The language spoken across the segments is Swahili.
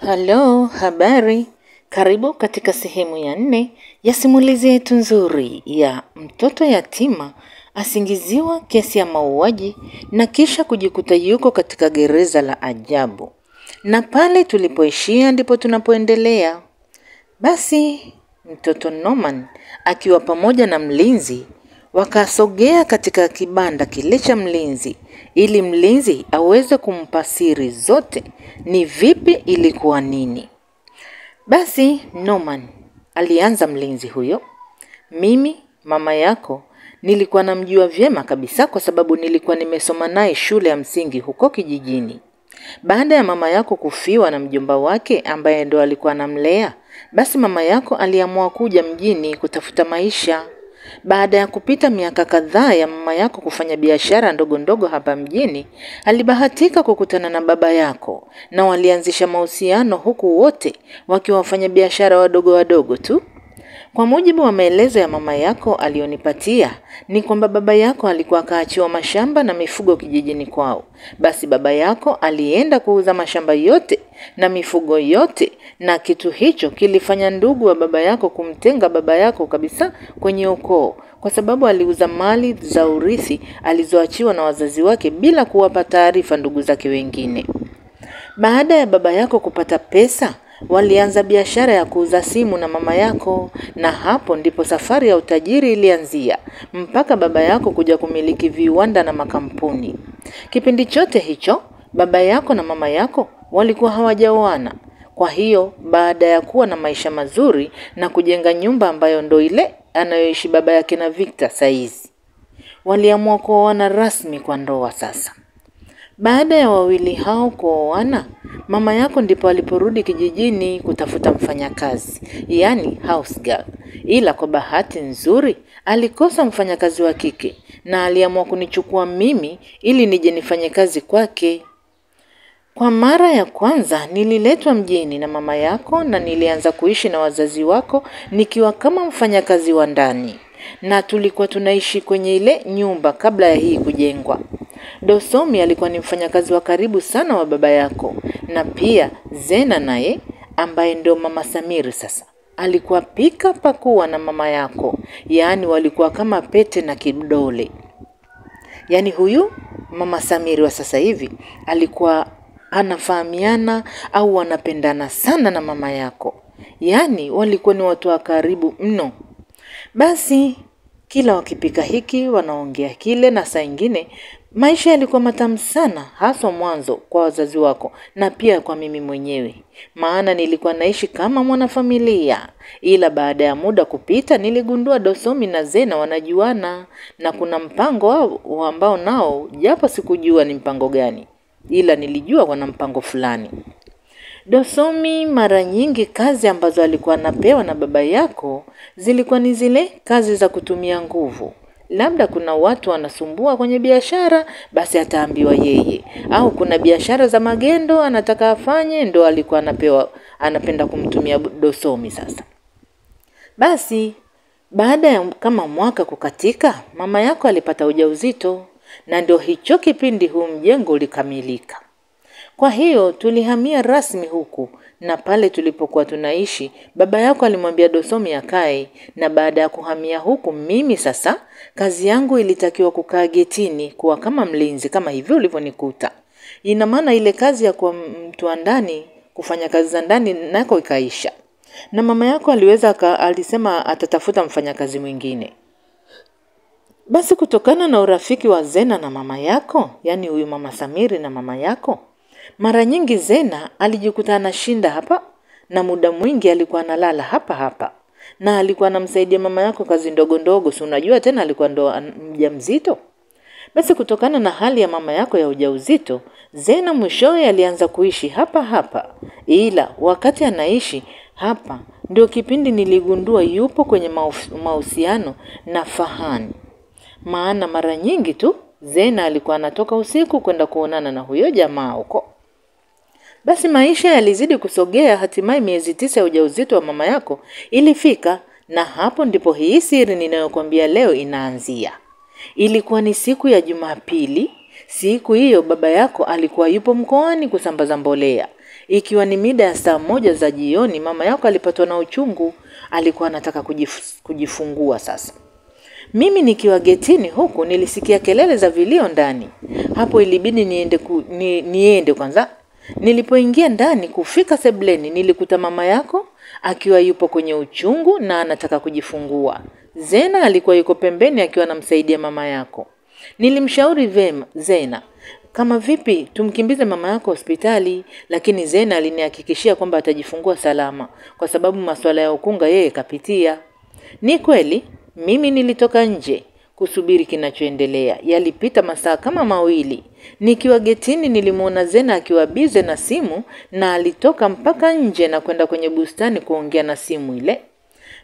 Halo, habari. Karibu katika sehemu ya 4 ya simulizi yetu nzuri ya mtoto yatima asingiziwa kesi ya mauaji na kisha kujikuta yuko katika gereza la ajabu. Na pale tulipoishia ndipo tunapoendelea. Basi mtoto Norman akiwa pamoja na mlinzi wakasogea katika kibanda kile cha mlinzi ili mlinzi aweze kumpa siri zote ni vipi ilikuwa nini. Basi Norman alianza mlinzi huyo. Mimi mama yako nilikuwa namjua vyema kabisa kwa sababu nilikuwa nimesoma naye shule ya msingi huko kijijini. Baada ya mama yako kufiwa na mjomba wake ambaye ndo alikuwa anamlea, basi mama yako aliamua kuja mjini kutafuta maisha. Baada ya kupita miaka kadhaa ya mama yako kufanya biashara ndogo ndogo hapa mjini, alibahatika kukutana na baba yako na walianzisha mahusiano huku wote wakiwa wafanya biashara wadogo wadogo tu. Kwa mujibu wa maelezo ya mama yako alionipatia, ni kwamba baba yako alikuwa kaachiwa mashamba na mifugo kijijini kwao. Basi baba yako alienda kuuza mashamba yote na mifugo yote, na kitu hicho kilifanya ndugu wa baba yako kumtenga baba yako kabisa kwenye ukoo, kwa sababu aliuza mali za urithi alizoachiwa na wazazi wake bila kuwapa taarifa ndugu zake wengine. Baada ya baba yako kupata pesa, walianza biashara ya kuuza simu na mama yako, na hapo ndipo safari ya utajiri ilianzia mpaka baba yako kuja kumiliki viwanda na makampuni. Kipindi chote hicho baba yako na mama yako walikuwa hawajaoana. Kwa hiyo baada ya kuwa na maisha mazuri na kujenga nyumba ambayo ndo ile anayoishi baba yake na Victor saizi, waliamua kuoana rasmi kwa ndoa sasa. Baada ya wawili hao kuoana, mama yako ndipo aliporudi kijijini kutafuta mfanyakazi, yani house girl. Ila kwa bahati nzuri alikosa mfanyakazi wa kike na aliamua kunichukua mimi ili nije nifanye kazi kwake. Kwa mara ya kwanza nililetwa mjini na mama yako na nilianza kuishi na wazazi wako nikiwa kama mfanyakazi wa ndani, na tulikuwa tunaishi kwenye ile nyumba kabla ya hii kujengwa. Dosomi alikuwa ni mfanyakazi wa karibu sana wa baba yako, na pia Zena naye ambaye ndio mama Samiri sasa alikuwa pika pakuwa na mama yako, yaani walikuwa kama pete na kidole. Yaani huyu mama Samiri wa sasa hivi alikuwa anafahamiana au wanapendana sana na mama yako, yaani walikuwa ni watu wa karibu mno. Basi kila wakipika hiki wanaongea kile, na saa nyingine maisha yalikuwa matamu sana, hasa mwanzo kwa wazazi wako na pia kwa mimi mwenyewe, maana nilikuwa naishi kama mwanafamilia. Ila baada ya muda kupita niligundua Dosomi na Zena wanajuana na kuna mpango ambao nao japo sikujua ni mpango gani, ila nilijua wana mpango fulani. Dosomi mara nyingi kazi ambazo alikuwa anapewa na baba yako zilikuwa ni zile kazi za kutumia nguvu. Labda kuna watu wanasumbua kwenye biashara, basi ataambiwa yeye, au kuna biashara za magendo anataka afanye, ndo alikuwa anapenda kumtumia Dosomi sasa. Basi baada ya kama mwaka kukatika, mama yako alipata ujauzito, na ndio hicho kipindi huu mjengo ulikamilika. Kwa hiyo tulihamia rasmi huku, na pale tulipokuwa tunaishi baba yako alimwambia Dosomi akae, na baada ya kuhamia huku mimi sasa kazi yangu ilitakiwa kukaa getini kuwa kama mlinzi kama hivyo ulivyonikuta. Ina maana ile kazi ya kuwa mtu wa ndani kufanya kazi za ndani nako ikaisha, na mama yako alisema atatafuta mfanyakazi mwingine. Basi kutokana na urafiki wa Zena na mama yako, yani huyu mama Samiri na mama yako, mara nyingi Zena alijikuta anashinda hapa, na muda mwingi alikuwa analala hapa hapa, na alikuwa anamsaidia mama yako kazi ndogo ndogo, si unajua tena alikuwa ndo mjamzito. Basi kutokana na hali ya mama yako ya ujauzito, Zena mwishowe alianza kuishi hapa hapa. Ila wakati anaishi hapa ndio kipindi niligundua yupo kwenye mahusiano na Fahani. Maana mara nyingi tu Zena alikuwa anatoka usiku kwenda kuonana na huyo jamaa huko. Basi maisha yalizidi kusogea, hatimaye miezi 9 ya ujauzito wa mama yako ilifika, na hapo ndipo hii siri ninayokuambia leo inaanzia. Ilikuwa ni siku ya Jumapili. Siku hiyo baba yako alikuwa yupo mkoani kusambaza mbolea. Ikiwa ni mida ya saa 1 za jioni, mama yako alipatwa na uchungu, alikuwa anataka kujifungua sasa. Mimi nikiwa getini huku nilisikia kelele za vilio ndani. Hapo ilibidi niende kwanza. Nilipoingia ndani kufika sebleni nilikuta mama yako akiwa yupo kwenye uchungu na anataka kujifungua. Zena alikuwa yuko pembeni akiwa anamsaidia mama yako. Nilimshauri vema Zena, kama vipi tumkimbize mama yako hospitali, lakini Zena alinihakikishia kwamba atajifungua salama kwa sababu masuala ya ukunga yeye kapitia. Ni kweli mimi nilitoka nje kusubiri kinachoendelea. Yalipita masaa kama 2. Nikiwa getini nilimuona Zena akiwa bize na simu na alitoka mpaka nje na kwenda kwenye bustani kuongea na simu ile.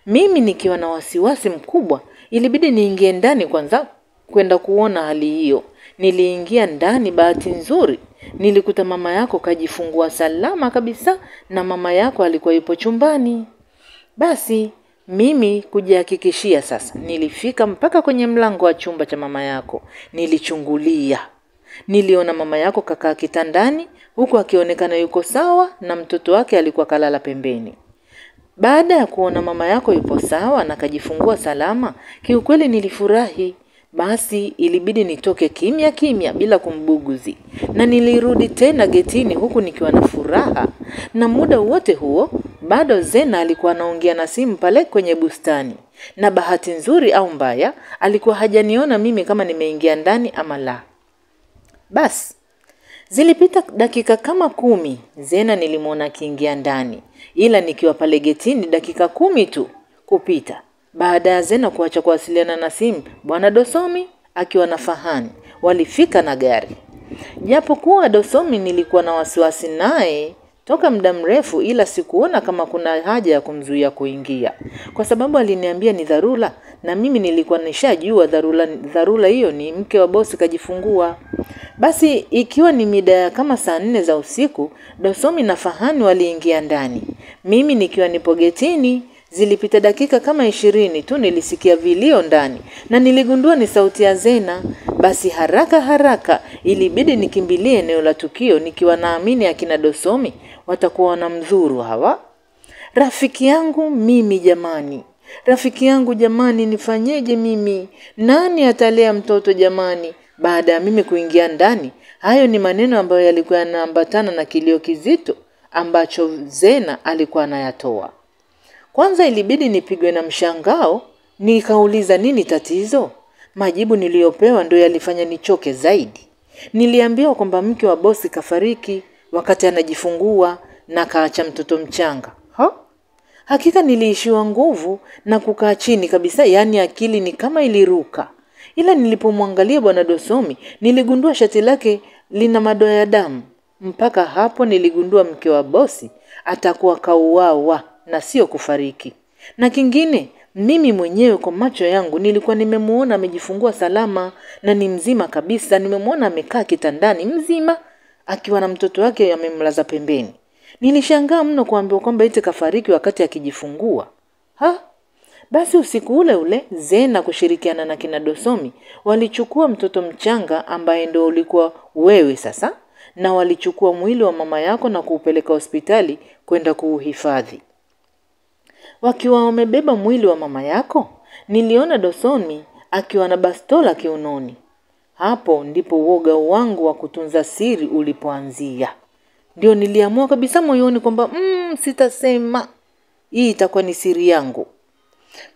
Mimi nikiwa na wasiwasi mkubwa, ilibidi niingie ndani kwanza kwenda kuona hali hiyo. Niliingia ndani, bahati nzuri nilikuta mama yako kajifungua salama kabisa na mama yako alikuwa yupo chumbani. Basi mimi kujihakikishia sasa, nilifika mpaka kwenye mlango wa chumba cha mama yako. Nilichungulia. Niliona mama yako kakaa kitandani huku akionekana yuko sawa na mtoto wake alikuwa kalala pembeni. Baada ya kuona mama yako yupo sawa na kajifungua salama, kiukweli nilifurahi. Basi ilibidi nitoke kimya kimya bila kumbuguzi. Na nilirudi tena getini huku nikiwa na furaha. Na muda wote huo, bado Zena alikuwa anaongea na simu pale kwenye bustani. Na bahati nzuri au mbaya, alikuwa hajaniona mimi kama nimeingia ndani ama la. Basi, zilipita dakika kama 10, Zena nilimuona akiingia ndani. Ila nikiwa pale getini dakika 10 tu kupita. Baada ya Zena kuacha kuwasiliana na simu, Bwana Dosomi akiwa na Fahani walifika na gari. Japokuwa Dosomi nilikuwa na wasiwasi naye toka muda mrefu, ila sikuona kama kuna haja ya kumzuia kuingia. Kwa sababu aliniambia ni dharura na mimi nilikuwa nishajua dharura hiyo ni mke wa bosi kajifungua. Basi ikiwa ni mida kama saa 4 za usiku, Dosomi na Fahani waliingia ndani. Mimi nikiwa nipo getini. Zilipita dakika kama 20 tu nilisikia vilio ndani na niligundua ni sauti ya Zena. Basi haraka ilibidi nikimbilie eneo la tukio nikiwa naamini akina Dosomi watakuwa wanamdhuru hawa. Rafiki yangu mimi jamani. Rafiki yangu jamani, nifanyeje mimi? Nani atalea mtoto jamani? Baada ya mimi kuingia ndani, hayo ni maneno ambayo yalikuwa yanaambatana na kilio kizito ambacho Zena alikuwa anayatoa. Kwanza ilibidi nipigwe na mshangao, nikauliza nini tatizo? Majibu niliyopewa ndio yalifanya nichoke zaidi. Niliambiwa kwamba mke wa bosi kafariki wakati anajifungua na kaacha mtoto mchanga. Hakika niliishiwa nguvu na kukaa chini kabisa, yani akili ni kama iliruka. Ila nilipomwangalia Bwana Dosomi, niligundua shati lake lina madoa ya damu. Mpaka hapo niligundua mke wa bosi atakuwa kauawa na sio kufariki. Na kingine, mimi mwenyewe kwa macho yangu nilikuwa nimemuona amejifungua salama na ni mzima kabisa. Nimemuona amekaa kitandani mzima akiwa na mtoto wake amemlaza pembeni. Nilishangaa mno kuambiwa kwamba eti kafariki wakati akijifungua. Basi usiku ule Zena kushirikiana na kina Dosomi walichukua mtoto mchanga ambaye ndio ulikuwa wewe sasa, na walichukua mwili wa mama yako na kuupeleka hospitali kwenda kuuhifadhi. Wakiwa wamebeba mwili wa mama yako, niliona Dosomi akiwa na bastola kiunoni. Hapo ndipo uoga wangu wa kutunza siri ulipoanzia. Ndio niliamua kabisa moyoni kwamba sitasema. Hii itakuwa ni siri yangu.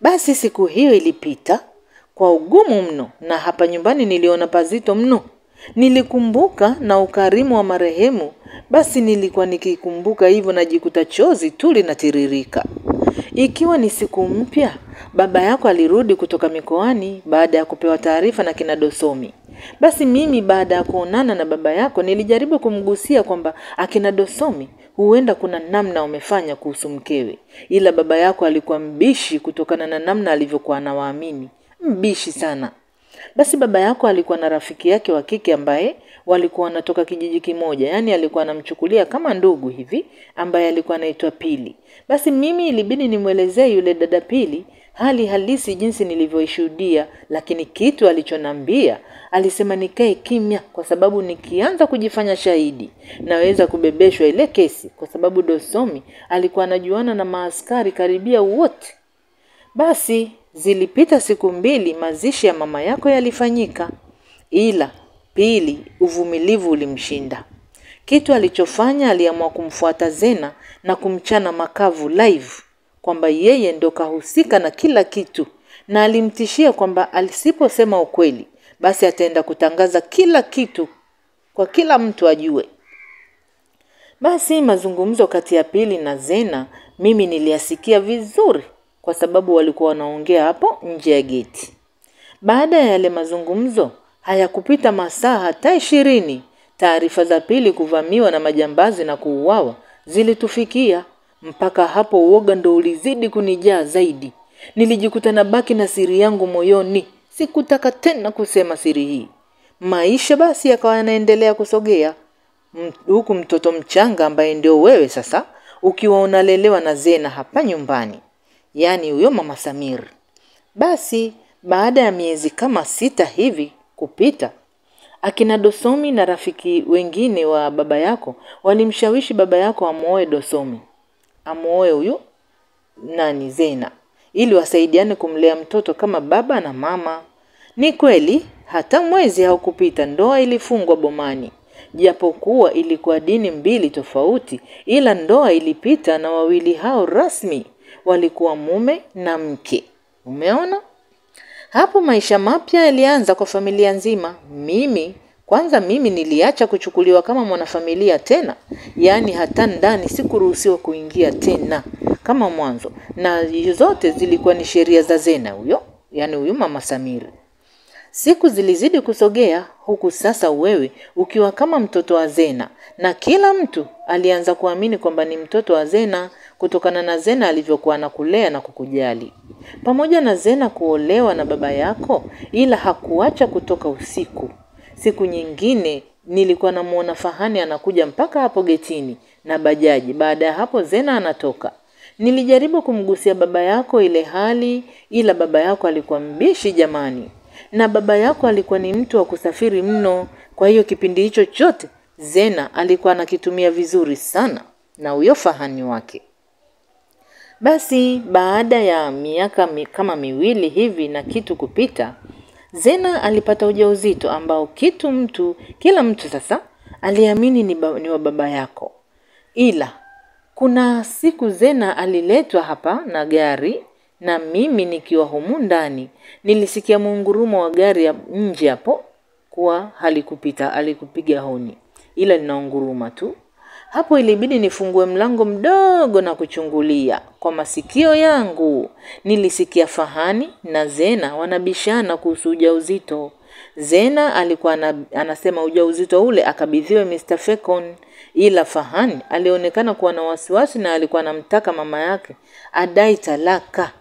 Basi siku hiyo ilipita kwa ugumu mno na hapa nyumbani niliona pazito mno. Nilikumbuka na ukarimu wa marehemu, basi nilikuwa nikikumbuka hivyo najikuta chozi tu linatiririka. Ikiwa ni siku mpya, baba yako alirudi kutoka mikoani baada ya kupewa taarifa na kina Dosomi. Basi mimi baada ya kuonana na baba yako nilijaribu kumgusia kwamba akina Dosomi huenda kuna namna umefanya kuhusu mkewe. Ila baba yako alikuwa mbishi kutokana na namna alivyokuwa anawaamini. Mbishi sana. Basi baba yako alikuwa na rafiki yake wa kike ambaye walikuwa wanatoka kijiji kimoja, yani alikuwa anamchukulia kama ndugu hivi ambaye alikuwa anaitwa Pili. Basi mimi ilibidi nimwelezee yule dada Pili hali halisi jinsi nilivyoishuhudia, lakini kitu alichonambia alisema nikae kimya kwa sababu nikianza kujifanya shahidi naweza kubebeshwa ile kesi, kwa sababu Dosomi alikuwa anajuana na maaskari karibia wote. Basi zilipita siku 2, mazishi ya mama yako yalifanyika, ila Pili uvumilivu ulimshinda. Kitu alichofanya, aliamua kumfuata Zena na kumchana makavu live kwamba yeye ndo kahusika na kila kitu, na alimtishia kwamba alisiposema ukweli basi ataenda kutangaza kila kitu kwa kila mtu ajue. Basi mazungumzo kati ya Pili na Zena mimi niliyasikia vizuri kwa sababu walikuwa wanaongea hapo nje ya geti. Baada ya yale mazungumzo hayakupita masaa hata 20, taarifa za Pili kuvamiwa na majambazi na kuuawa zilitufikia. Mpaka hapo uoga ndo ulizidi kunijaa zaidi. Nilijikuta na baki na siri yangu moyoni. Sikutaka tena kusema siri hii. Maisha basi yakawa yanaendelea kusogea. Huku mtoto mchanga ambaye ndio wewe sasa ukiwa unalelewa na Zena hapa nyumbani, yani huyo mama Samir. Basi baada ya miezi kama 6 hivi kupita, akina Dosomi na rafiki wengine wa baba yako walimshawishi baba yako amuoe Dosomi, amuoe huyo Zena, ili wasaidiane kumlea mtoto kama baba na mama. Ni kweli hata mwezi haukupita ndoa ilifungwa bomani. Japokuwa ilikuwa dini 2 tofauti, ila ndoa ilipita na wawili hao rasmi walikuwa mume na mke. Umeona? Hapo maisha mapya yalianza kwa familia nzima. Mimi niliacha kuchukuliwa kama mwanafamilia tena. Yani hata ndani sikuruhusiwa kuingia tena kama mwanzo. Na zote zilikuwa ni sheria za Zena huyo, yani huyo mama Samiri. Siku zilizidi kusogea, huku sasa wewe ukiwa kama mtoto wa Zena, na kila mtu alianza kuamini kwamba ni mtoto wa Zena kutokana na Zena alivyokuwa anakulea na kukujali. Pamoja na Zena kuolewa na baba yako, ila hakuacha kutoka usiku. Siku nyingine nilikuwa namuona Fahani anakuja mpaka hapo getini na bajaji. Baada ya hapo Zena anatoka. Nilijaribu kumgusia baba yako ile hali, ila baba yako alikuwa mbishi jamani. Na baba yako alikuwa ni mtu wa kusafiri mno, kwa hiyo kipindi hicho chote Zena alikuwa anakitumia vizuri sana na huyo Fahani wake. Basi baada ya miaka kama 2 hivi na kitu kupita, Zena alipata ujauzito ambao kila mtu sasa aliamini ni wa baba yako. Ila kuna siku Zena aliletwa hapa na gari, na mimi nikiwa humu ndani nilisikia mungurumo wa gari ya nje hapo kuwa alikupiga honi, ila linaunguruma tu. Hapo ilibidi nifungue mlango mdogo na kuchungulia. Kwa masikio yangu nilisikia Fahani na Zena wanabishana kuhusu ujauzito. Zena alikuwa anasema ujauzito ule akabidhiwe Mr. Fekon, ila Fahani alionekana kuwa na wasiwasi na alikuwa anamtaka mama yake adai talaka.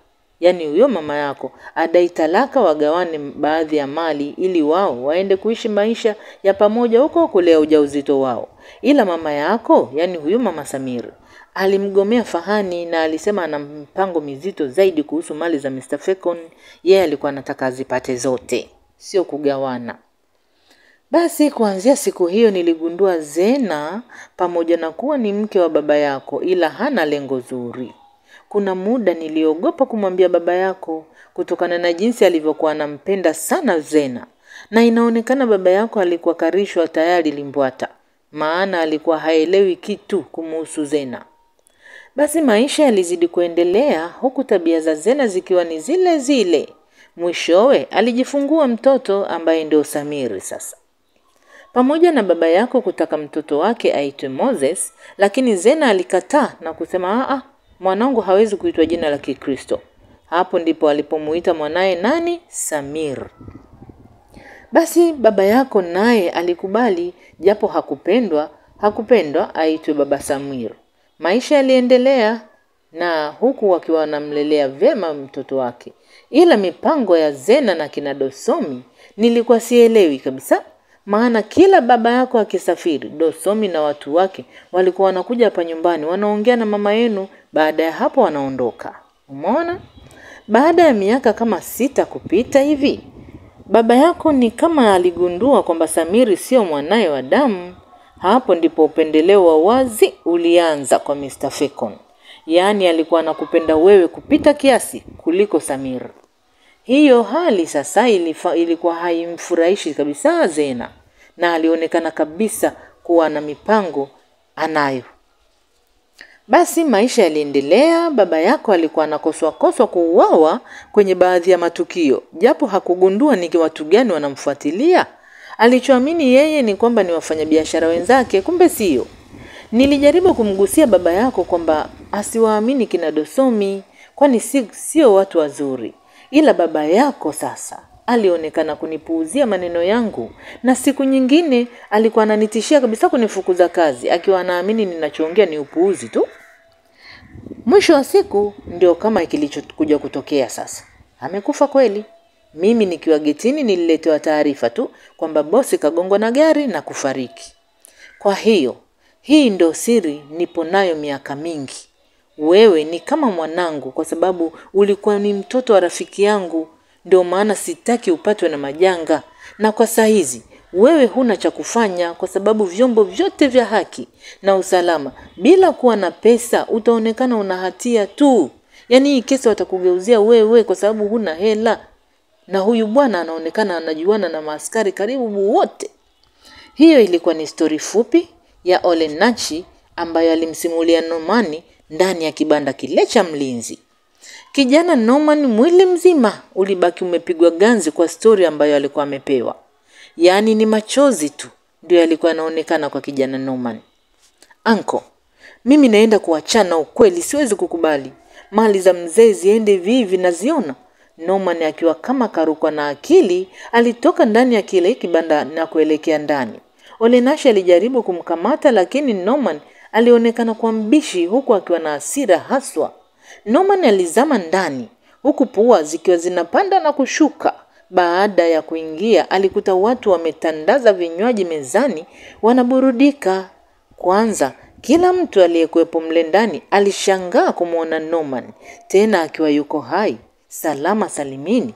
Yani huyo mama yako adai talaka, wagawane baadhi ya mali ili wao waende kuishi maisha ya pamoja huko kulea ujauzito wao. Ila mama yako, yani huyo mama Samir, alimgomea Fahani na alisema ana mpango mizito zaidi kuhusu mali za Mr. Fekon. Yeye alikuwa anataka azipate zote, sio kugawana. Basi kuanzia siku hiyo niligundua Zena pamoja na kuwa ni mke wa baba yako, ila hana lengo zuri. Kuna muda niliogopa kumwambia baba yako kutokana na jinsi alivyokuwa anampenda sana Zena. Na inaonekana baba yako alikuwa karishwa tayari limbwata, maana alikuwa haelewi kitu kumuhusu Zena. Basi maisha yalizidi kuendelea huku tabia za Zena zikiwa ni zile zile. Mwishowe alijifungua mtoto ambaye ndio Samiri sasa. Pamoja na baba yako kutaka mtoto wake aitwe Moses, lakini Zena alikataa na kusema mwanangu hawezi kuitwa jina la Kikristo. Hapo ndipo alipomuita mwanae Samir. Basi baba yako naye alikubali, japo hakupendwa aitwe baba Samir. Maisha yaliendelea na huku wakiwa wanamlelea vyema mtoto wake. Ila mipango ya Zena na kina Dosomi nilikuwa sielewi kabisa. Maana kila baba yako akisafiri, Dosomi na watu wake walikuwa wanakuja hapa nyumbani, wanaongea na mama yenu, baada ya hapo wanaondoka. Umeona? Baada ya miaka kama 6 kupita hivi, baba yako ni kama aligundua kwamba Samiri sio mwanae wa damu. Hapo ndipo upendeleo wa wazi ulianza kwa Mr. Fekon. Yaani alikuwa anakupenda wewe kupita kiasi kuliko Samiri. Hiyo hali sasa ilikuwa haimfurahishi kabisa Zena, na alionekana kabisa kuwa na mipango anayo. Basi maisha yaliendelea. Baba yako alikuwa anakoswa kuuawa kwenye baadhi ya matukio, japo hakugundua ni watu gani wanamfuatilia. Alichoamini yeye ni kwamba ni wafanyabiashara wenzake, kumbe sio. Nilijaribu kumgusia baba yako kwamba asiwaamini kina Dosomi, kwani sio watu wazuri. Ila baba yako sasa alionekana kunipuuzia maneno yangu, na siku nyingine alikuwa ananitishia kabisa kunifukuza kazi, akiwa anaamini ninachoongea ni upuuzi tu. Mwisho wa siku ndio kama kilichokuja kutokea sasa. Amekufa kweli. Mimi nikiwa getini nililetewa taarifa tu kwamba bosi kagongwa na gari na kufariki. Kwa hiyo, hii ndio siri nipo nayo miaka mingi. Wewe ni kama mwanangu kwa sababu ulikuwa ni mtoto wa rafiki yangu, ndio maana sitaki upatwe na majanga. Na kwa saizi, wewe huna cha kufanya kwa sababu vyombo vyote vya haki na usalama bila kuwa na pesa utaonekana una hatia tu. Yaani hii kesi watakugeuzia wewe kwa sababu huna hela. Na huyu bwana anaonekana anajuana na maaskari karibu wote. Hiyo ilikuwa ni story fupi ya Ole Nachi ambayo alimsimulia Norman ndani ya kibanda kile cha mlinzi. Kijana Norman mwili mzima ulibaki umepigwa ganzi kwa story ambayo alikuwa amepewa. Yaani ni machozi tu ndio yalikuwa yanaonekana kwa kijana Norman. Anko, mimi naenda kuachana, ukweli siwezi kukubali. Mali za mzee ziende vivi naziona. Norman akiwa kama karukwa na akili alitoka ndani ya kile kibanda na kuelekea ndani. Ole Nashi alijaribu kumkamata lakini Norman alionekana kuwa mbishi huku akiwa na hasira haswa. Norman alizama ndani huku pua zikiwa zinapanda na kushuka. Baada ya kuingia alikuta watu wametandaza vinywaji mezani wanaburudika. Kwanza kila mtu aliyekuwepo mle ndani alishangaa kumuona Norman tena akiwa yuko hai, salama salimini.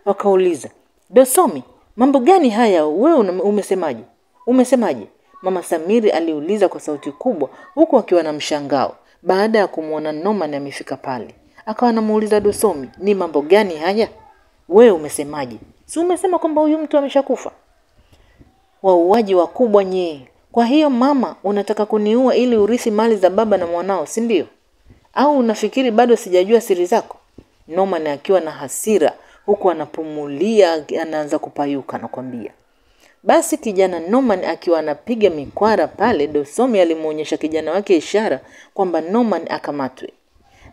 Wakauliza, Dosomi, mambo gani haya, wewe umesemaje? Umesemaje? Mama Samiri aliuliza kwa sauti kubwa huku akiwa na mshangao baada ya kumuona Norman amefika pale. Akawa anamuuliza Dosomi, ni mambo gani haya? Wewe umesemaje? Si umesema kwamba huyu mtu ameshakufa? Wauaji wakubwa nyie. Kwa hiyo mama, unataka kuniua ili urithi mali za baba na mwanao, si ndio? Au unafikiri bado sijajua siri zako? Norman akiwa na hasira huku anapumulia anaanza kupayuka na kwambia. Basi kijana Norman akiwa anapiga mikwara pale, Dosomi alimuonyesha kijana wake ishara kwamba Norman akamatwe.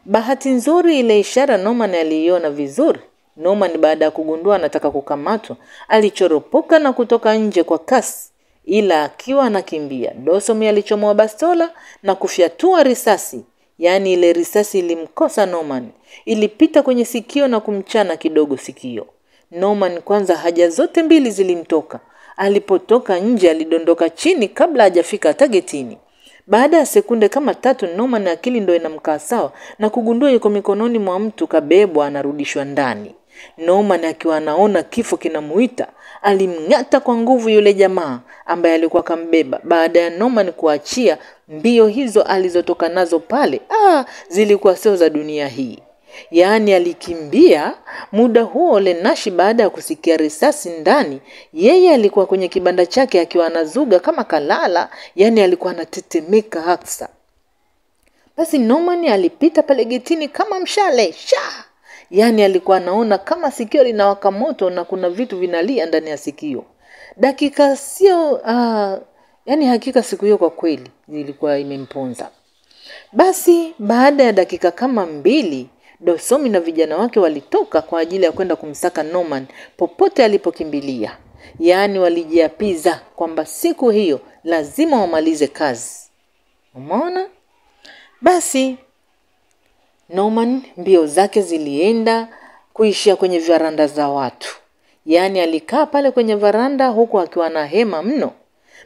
Bahati nzuri ile ishara Norman aliiona vizuri. Norman baada ya kugundua anataka kukamatwa, alichoropoka na kutoka nje kwa kasi. Ila akiwa anakimbia, Dosomi alichomoa bastola na kufyatua risasi. Yaani ile risasi ilimkosa Norman. Ilipita kwenye sikio na kumchana kidogo sikio. Norman kwanza haja zote mbili zilimtoka. Alipotoka nje alidondoka chini kabla hajafika hata getini. Baada ya sekunde kama 3 Norman akili ndio inamkaa sawa na kugundua yuko mikononi mwa mtu kabebwa anarudishwa ndani. Norman akiwa anaona kifo kinamuita, alimng'ata kwa nguvu yule jamaa ambaye alikuwa kambeba. Baada ya Norman kuachia, mbio hizo alizotoka nazo pale, zilikuwa sio za dunia hii. Yaani alikimbia. Muda huo Ole Nashi baada ya kusikia risasi ndani, yeye alikuwa kwenye kibanda chake akiwa anazuga kama kalala, yaani alikuwa anatetemeka hasa. Basi Norman alipita pale getini kama mshale. Yaani alikuwa anaona kama sikio linawaka moto na kuna vitu vinalia ndani ya sikio. Dakika sio yaani hakika siku hiyo kwa kweli ilikuwa imemponza. Basi baada ya dakika kama 2 Dosomi na vijana wake walitoka kwa ajili ya kwenda kumsaka Norman popote alipokimbilia. Yaani walijiapiza kwamba siku hiyo lazima wamalize kazi. Umeona? Basi Norman mbio zake zilienda kuishia kwenye veranda za watu. Yaani alikaa pale kwenye varanda huku akiwa na hema mno.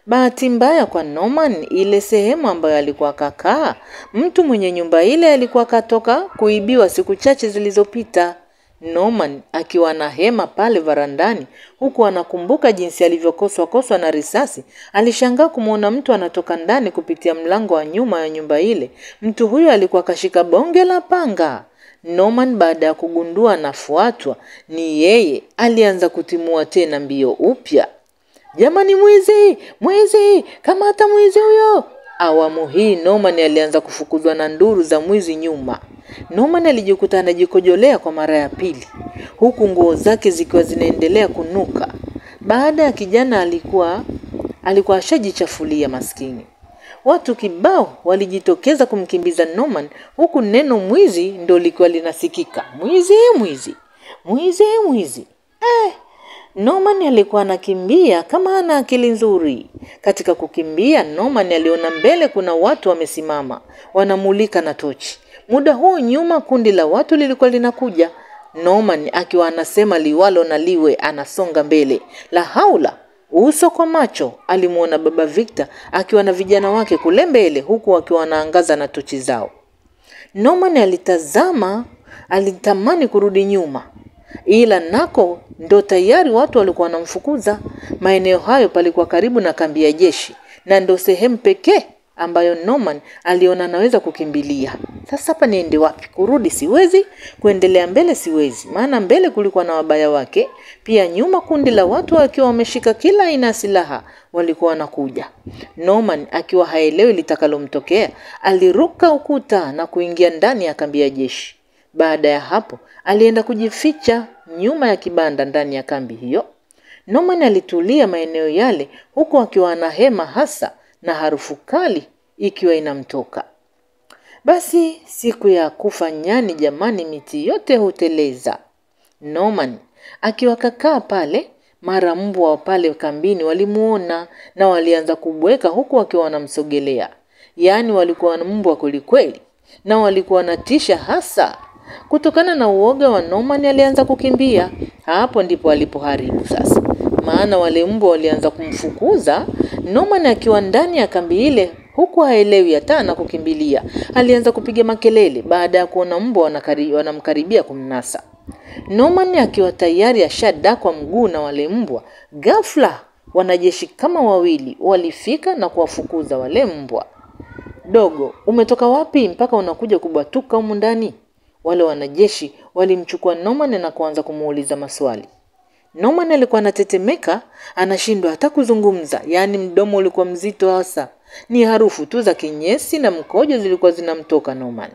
Bahati mbaya kwa Norman, ile sehemu ambayo alikuwa kakaa, mtu mwenye nyumba ile alikuwa katoka kuibiwa siku chache zilizopita. Norman akiwa na hema pale varandani huku anakumbuka jinsi alivyokoswa na risasi, alishangaa kumuona mtu anatoka ndani kupitia mlango wa nyuma ya nyumba ile. Mtu huyo alikuwa kashika bonge la panga. Norman baada ya kugundua anafuatwa ni yeye, alianza kutimua tena mbio upya. Jamani, mwizi, kamata mwizi huyo. Awamu hii Norman alianza kufukuzwa na nduru za mwizi nyuma. Norman alijikuta anajikojolea kwa mara ya pili, huku nguo zake zikiwa zinaendelea kunuka. Baada ya kijana alikuwa ashajichafulia maskini. Watu kibao walijitokeza kumkimbiza Norman, huku neno mwizi ndo likuwa linasikika. Mwizi. Norman alikuwa anakimbia kama ana akili nzuri. Katika kukimbia, Norman aliona mbele kuna watu wamesimama, wanamulika na tochi. Muda huo nyuma kundi la watu lilikuwa linakuja. Norman akiwa anasema liwalo na liwe, anasonga mbele. La haula, uso kwa macho alimuona Baba Victor akiwa na vijana wake kule mbele, huku akiwa wanaangaza na tochi zao. Norman alitamani kurudi nyuma, ila nako ndo tayari watu walikuwa wanamfukuza. Maeneo hayo palikuwa karibu na kambi ya jeshi, na ndo sehemu pekee ambayo Norman aliona anaweza kukimbilia. Sasa hapa niende wapi? Kurudi siwezi, kuendelea mbele siwezi, maana mbele kulikuwa na wabaya wake. Pia nyuma kundi la watu wakiwa wameshika kila aina silaha walikuwa wanakuja. Norman akiwa haelewi litakalomtokea, aliruka ukuta na kuingia ndani ya kambi ya jeshi. Baada ya hapo, alienda kujificha nyuma ya kibanda ndani ya kambi hiyo. Norman alitulia maeneo yale huku akiwa na hema hasa na harufu kali ikiwa inamtoka. Basi siku ya kufa nyani jamani, miti yote huteleza. Norman akiwa kakaa pale, mara mbwa wa pale kambini walimuona na walianza kubweka huku wakiwa wanamsogelea. Yaani walikuwa mbwa kweli na walikuwa wanatisha hasa. Kutokana na uoga wa Norman alianza kukimbia. Hapo ndipo alipoharibu sasa, maana wale mbwa walianza kumfukuza. Norman akiwa ndani ya kambi ile huku haelewi hata na kukimbilia, alianza kupiga makelele baada ya kuona mbwa wanamkaribia kumnasa. Norman akiwa tayari ashadakwa mguu na wale mbwa, ghafla wanajeshi kama wawili walifika na kuwafukuza wale mbwa. Dogo, umetoka wapi mpaka unakuja kubatuka humu ndani? Wale wanajeshi walimchukua Norman na kuanza kumuuliza maswali. Norman alikuwa anatetemeka, anashindwa hata kuzungumza, yaani mdomo ulikuwa mzito hasa. Ni harufu tu za kinyesi na mkojo zilikuwa zinamtoka Norman.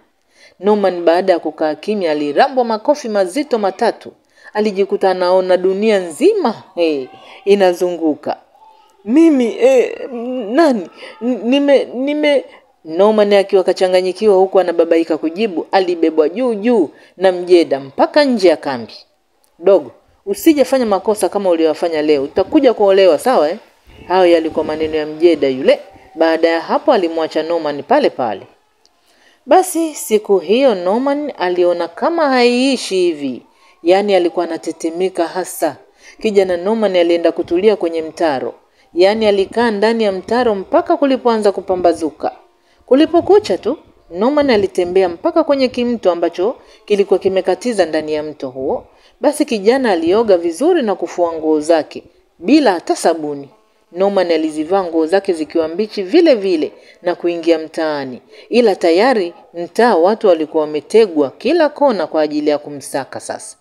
Norman baada ya kukaa kimya alirambwa makofi mazito matatu. Alijikuta anaona dunia nzima inazunguka. Mimi nani? Norman akiwa kachanganyikiwa huku anababaika kujibu, alibebwa juu na mjeda mpaka nje ya kambi. Dogo, usije fanya makosa kama uliyofanya leo, utakuja kuolewa, sawa Hayo yalikuwa maneno ya mjeda yule. Baada ya hapo alimwacha Norman pale. Basi siku hiyo Norman aliona kama haiishi hivi. Yaani alikuwa anatetemeka hasa. Kijana Norman alienda kutulia kwenye mtaro. Yaani alikaa ndani ya mtaro mpaka kulipoanza kupambazuka. Kulipokucha tu, Norman alitembea mpaka kwenye kimto ambacho kilikuwa kimekatiza ndani ya mto huo. Basi kijana alioga vizuri na kufua nguo zake bila hata sabuni. Norman alizivaa nguo zake zikiwa mbichi vile na kuingia mtaani. Ila tayari mtaa watu walikuwa wametegwa kila kona kwa ajili ya kumsaka sasa.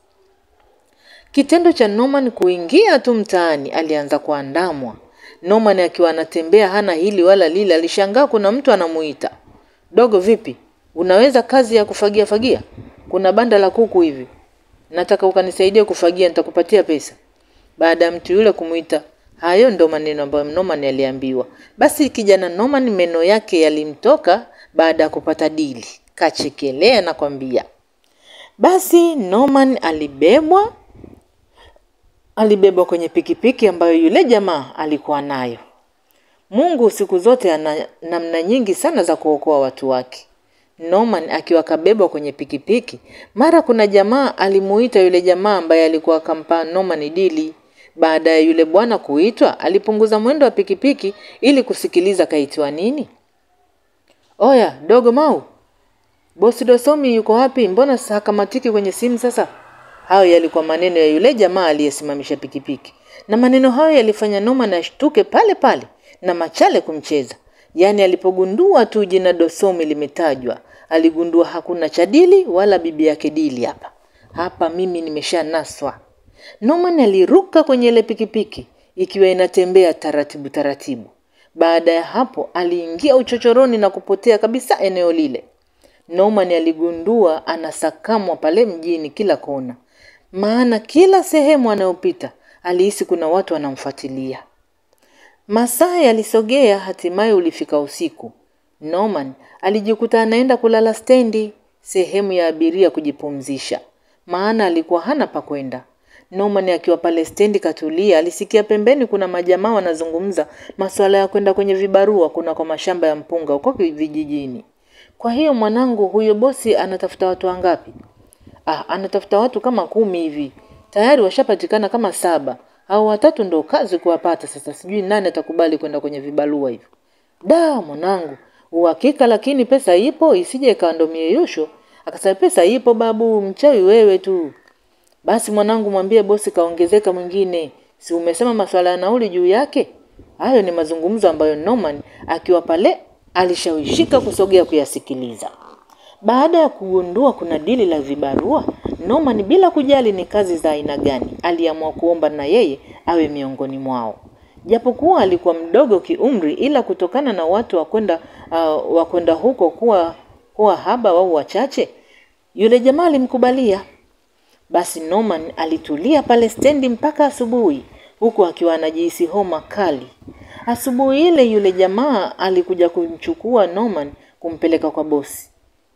Kitendo cha Norman kuingia tu mtaani alianza kuandamwa. Norman akiwa anatembea hana hili wala lile, alishangaa kuna mtu anamuita. Dogo, vipi? Unaweza kazi ya kufagia? Kuna banda la kuku hivi. Nataka ukanisaidia kufagia, nitakupatia pesa. Baada ya mtu yule kumuita, hayo ndo maneno ambayo Norman aliambiwa. Basi kijana Norman meno yake yalimtoka baada ya kupata dili. Kachekelea na kwambia. Basi Norman alibebwa kwenye pikipiki ambayo yule jamaa alikuwa nayo. Mungu siku zote ana namna nyingi sana za kuokoa watu wake. Norman akiwa kabebwa kwenye pikipiki, mara kuna jamaa alimuita yule jamaa ambaye alikuwa akampa Norman dili. Baada ya yule bwana kuitwa, alipunguza mwendo wa pikipiki ili kusikiliza kaitwa nini. Oya, dogo Mau. Bosi Dosomi yuko wapi? Mbona hakamatiki kwenye simu sasa? Hayo yalikuwa maneno ya yule jamaa aliyesimamisha pikipiki. Na maneno hayo yalifanya Norman ashtuke pale pale na machale kumcheza. Yaani alipogundua tu jina Dosomi limetajwa, aligundua hakuna cha dili wala bibi yake dili hapa. Hapa mimi nimeshanaswa. Norman aliruka kwenye ile pikipiki ikiwa inatembea taratibu taratibu. Baada ya hapo aliingia uchochoroni na kupotea kabisa eneo lile. Norman aligundua anasakamwa pale mjini kila kona. Maana kila sehemu anayopita alihisi kuna watu wanamfuatilia. Masaa yalisogea, hatimaye ulifika usiku. Norman alijikuta anaenda kulala stendi, sehemu ya abiria kujipumzisha. Maana alikuwa hana pa kwenda. Norman akiwa pale stendi katulia, alisikia pembeni kuna majamaa wanazungumza masuala ya kwenda kwenye vibarua kuna kwa mashamba ya mpunga huko vijijini. Kwa hiyo mwanangu, huyo bosi anatafuta watu wangapi? Anatafuta watu kama 10 hivi. Tayari washapatikana kama 7. Au 3 ndo kazi kuwapata sasa. Sijui nani atakubali kwenda kwenye vibarua hivyo. Mwanangu, uhakika lakini pesa ipo, isije ikaandomie yusho. Akasema pesa ipo babu, mchawi wewe tu. Basi mwanangu, mwambie bosi kaongezeka mwingine. Si umesema masuala ya nauli juu yake? Hayo ni mazungumzo ambayo Norman akiwa pale alishawishika kusogea kuyasikiliza. Baada ya kugundua kuna dili la vibarua, Norman bila kujali ni kazi za aina gani, aliamua kuomba na yeye awe miongoni mwao. Japokuwa alikuwa mdogo kiumri, ila kutokana na watu wa kwenda huko kuwa haba au wachache, yule jamaa alimkubalia. Basi Norman alitulia pale stendi mpaka asubuhi, huku akiwa anajihisi homa kali. Asubuhi ile yule jamaa alikuja kumchukua Norman kumpeleka kwa bosi.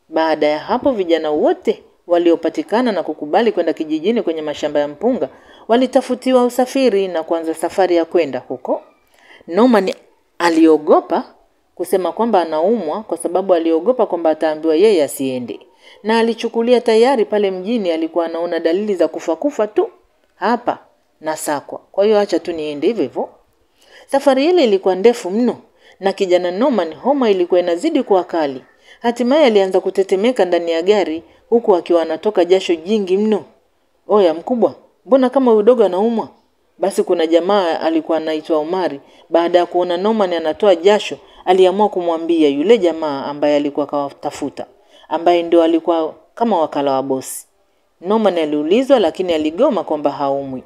Baada ya hapo vijana wote waliopatikana na kukubali kwenda kijijini kwenye mashamba ya mpunga walitafutiwa usafiri na kuanza safari ya kwenda huko. Norman aliogopa kusema kwamba anaumwa kwa sababu aliogopa kwamba ataambiwa yeye asiende. Na alichukulia tayari pale mjini alikuwa anaona dalili za kufa tu hapa na sakwa. Kwa hiyo acha tu niende hivyo. Safari ile ilikuwa ndefu mno na kijana Norman homa ilikuwa inazidi kuwa kali. Hatimaye alianza kutetemeka ndani ya gari huku akiwa anatoka jasho jingi mno. Oya mkubwa, mbona kama udogo anaumwa? Basi kuna jamaa alikuwa anaitwa Omari, baada ya kuona Norman anatoa jasho, aliamua kumwambia yule jamaa ambaye alikuwa kawatafuta, ambaye ndio alikuwa kama wakala wa bosi. Norman aliulizwa lakini aligoma kwamba haumwi.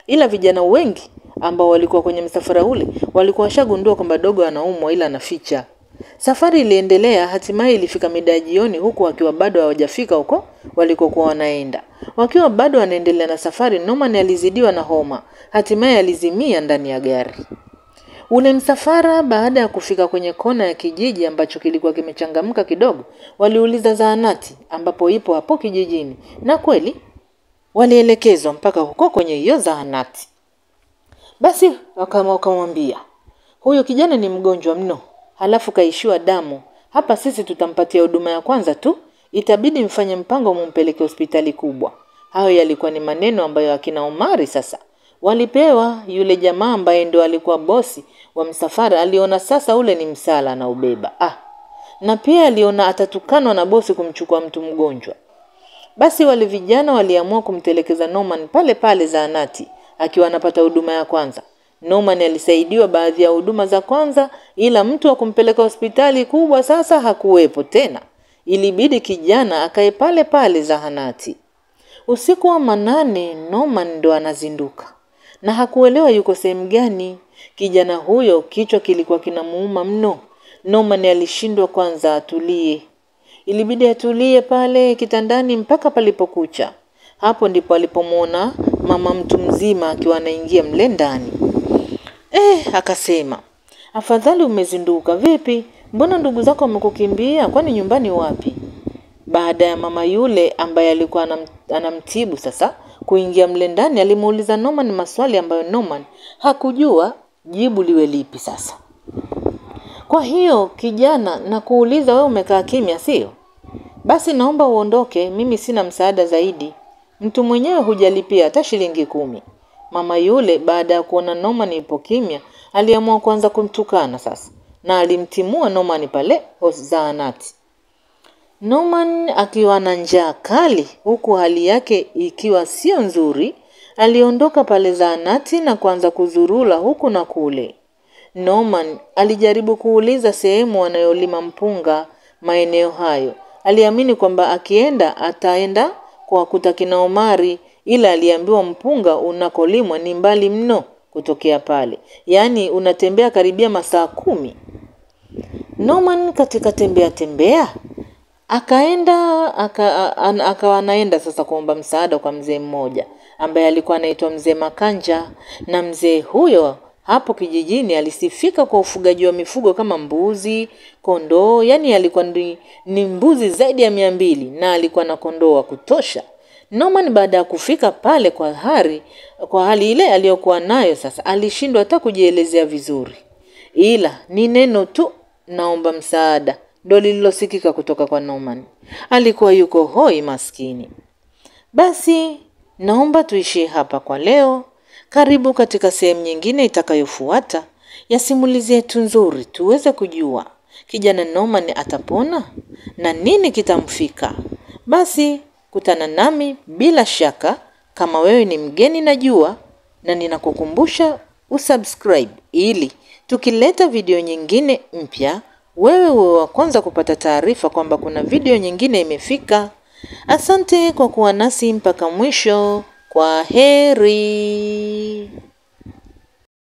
Ila vijana wengi ambao walikuwa kwenye msafara ule walikuwa washagundua kwamba dogo anaumwa ila anaficha. Safari iliendelea, hatimaye ilifika mida ya jioni huku wakiwa bado hawajafika huko walikokuwa wanaenda. Wakiwa bado wanaendelea na safari, Norman alizidiwa na homa. Hatimaye alizimia ndani ya gari. Ule msafara baada ya kufika kwenye kona ya kijiji ambacho kilikuwa kimechangamka kidogo, waliuliza zahanati ambapo ipo hapo kijijini. Na kweli walielekezwa mpaka huko kwenye hiyo zahanati. Basi wakamwambia, huyo kijana ni mgonjwa mno, halafu kaishiwa damu. Hapa sisi tutampatia huduma ya kwanza tu, itabidi mfanye mpango mumpeleke hospitali kubwa. Hayo yalikuwa ni maneno ambayo akina Omari sasa walipewa. Yule jamaa ambaye ndio alikuwa bosi wa msafara aliona sasa ule ni msala na ubeba. Na pia aliona atatukanwa na bosi kumchukua mtu mgonjwa. Basi wale vijana waliamua kumtelekeza Norman pale pale zahanati akiwa anapata huduma ya kwanza. Norman alisaidiwa baadhi ya huduma za kwanza, ila mtu wa kumpeleka hospitali kubwa sasa hakuwepo tena. Ilibidi kijana akae pale pale zahanati. Usiku wa manane Norman ndo anazinduka na hakuelewa yuko sehemu gani. Kijana huyo kichwa kilikuwa kinamuuma mno. Norman alishindwa kwanza atulie. Ilibidi atulie pale kitandani mpaka palipokucha. Hapo ndipo alipomuona mama mtu mzima akiwa anaingia mle ndani. Akasema, afadhali umezinduka, vipi? Mbona ndugu zako wamekukimbia? Kwani nyumbani wapi? Baada ya mama yule ambaye alikuwa anamtibu sasa kuingia mle ndani, alimuuliza Norman maswali ambayo Norman hakujua jibu liwe lipi sasa. Kwa hiyo kijana, na kuuliza wewe umekaa kimya sio? Basi naomba uondoke, mimi sina msaada zaidi. Mtu mwenyewe hujalipia hata shilingi 10. Mama yule baada ya kuona Norman yupo kimya, aliamua kuanza kumtukana sasa. Na alimtimua Norman pale zahanati. Norman akiwa na njaa kali huku hali yake ikiwa sio nzuri, aliondoka pale zahanati na kuanza kuzurula huku na kule. Norman alijaribu kuuliza sehemu wanayolima mpunga maeneo hayo. Aliamini kwamba akienda ataenda kwa kutakina Omari, ila aliambiwa mpunga unakolimwa ni mbali mno kutokea pale. Yaani unatembea karibia masaa 10. Norman katika tembea akawa anaenda sasa kuomba msaada kwa mzee mmoja ambaye alikuwa anaitwa Mzee Makanja, na mzee huyo hapo kijijini alisifika kwa ufugaji wa mifugo kama mbuzi, kondoo, yani alikuwa ni mbuzi zaidi ya 200 na alikuwa na kondoo wa kutosha. Norman baada ya kufika pale kwa hali ile aliyokuwa nayo sasa alishindwa hata kujielezea vizuri. Ila ni neno tu naomba msaada ndio lililosikika kutoka kwa Norman. Alikuwa yuko hoi maskini. Basi naomba tuishie hapa kwa leo. Karibu katika sehemu nyingine itakayofuata ya simulizi yetu nzuri, tuweze kujua kijana Norman atapona na nini kitamfika. Basi kutana nami bila shaka. Kama wewe ni mgeni najua, na ninakukumbusha usubscribe ili tukileta video nyingine mpya wewe uwe wa kwanza kupata taarifa kwamba kuna video nyingine imefika. Asante kwa kuwa nasi mpaka mwisho. Kwa heri.